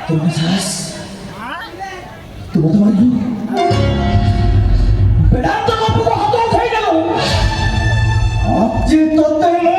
तुमने सास तुम्हें तो मार लूं बेटा तो बापू को हाथों उठाई डालो आप जी तो तेरे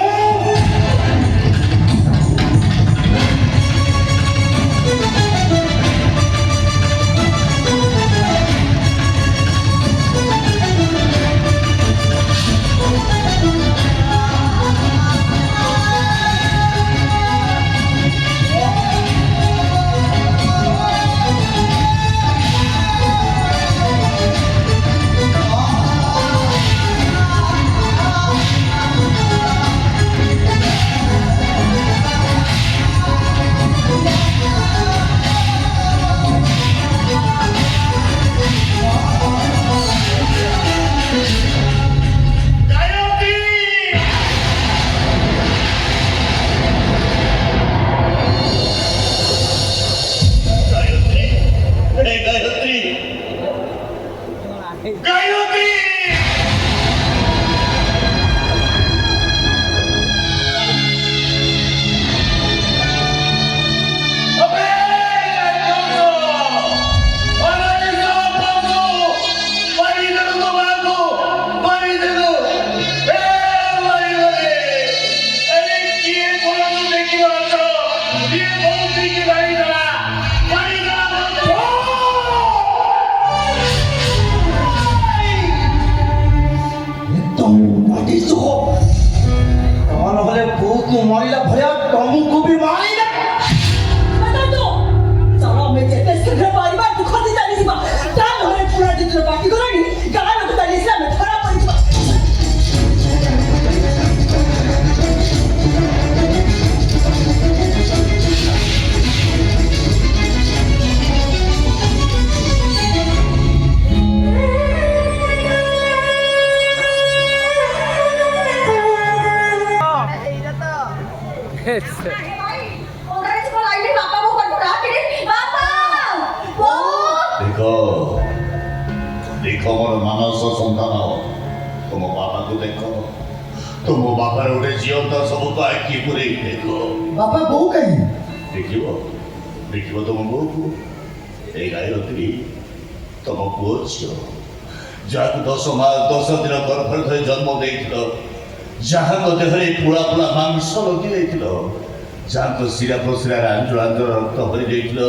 मारिला भया तुमको भी मारिला बता दो चलो मैं जेते सगळे परिवार दुख दी जाली सिबा ता घरे पुरा जितले बाकी गरानी गाला लोक ताली से मैं थोड़ा पड़ी देखो मोर मानस संतान तुम बापा को देखो तुम बापा गोटे झील तो सब तो आखि पूरे देखो बापा बो कहीं देखियो देखियो तुम बो को ए गायत्री तुम पुओ झील जहाँ 10 दिन गर्भ धरी जन्म देथिलो जहाँ देहरे पुला पुला मांस लगी देथिलो जहाँ शिरा प्रशिरा आंचल आंचल रक्त भरी देथिलो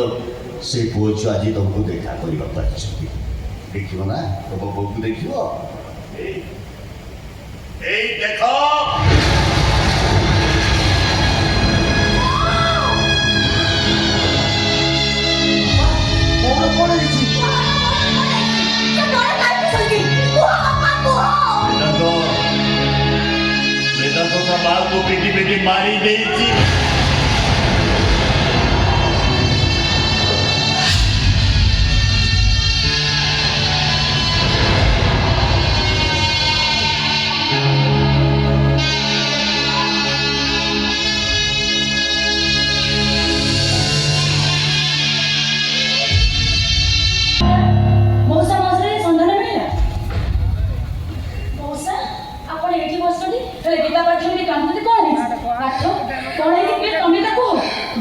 से पुओ झील आज तुमको देखा करबा पाछी देखियो ना तुम बो को देखियो ए देखो माँ को पीटी पीटी मारी गई थी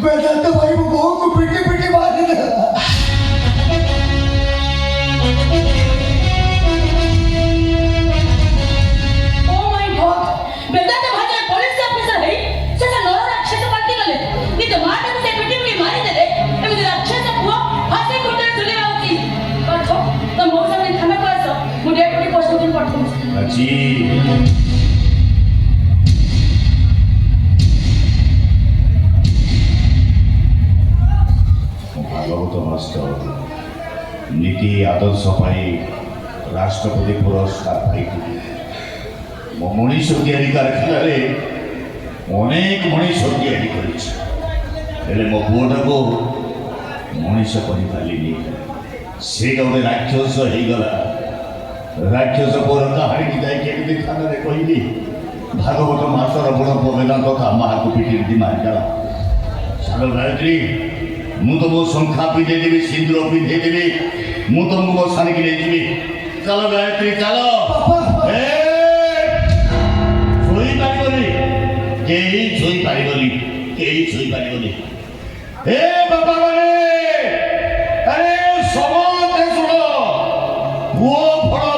बेटा तो भाई वो बहू को पीटी पीटी मार दिया ओ माय गॉड बेटा तो भाई पुलिस ऑफिसर है सेसा नर राक्षस पार्टी गले नी तो माटा से पीटी पीटी मारी देले एमे राक्षस पुआ फांसी कोटे झुले आउती पाछो तो मौसा ने थाना को आसो मु डेट बडी पोस्ट दिन पठो अच्छी भागवत नीति आदर्श राष्ट्रपति पुरस्कार पाई मो मनीष तैयारी कारखाना अनेक मनीष तैयारी कर मो पुआटा को मनीष करी से गोटे राक्षस हो गला राक्षस पुअर कहानी जाकि थाना कहली भागवत मासर बड़ पवेदांत था माँ को पिटी मारिदा साल गायत्री मु तो मो शंखा पिंधेदेवी सिंदूर पिंधेदेवी मु तुमको मो सानी की लेजी चलो गायत्री चलो छुई पारिबनी केही छुई पारिबनी हे बाबा माने ସମସ୍ତେ ଶୁଣ ପୁଅ ଫଳ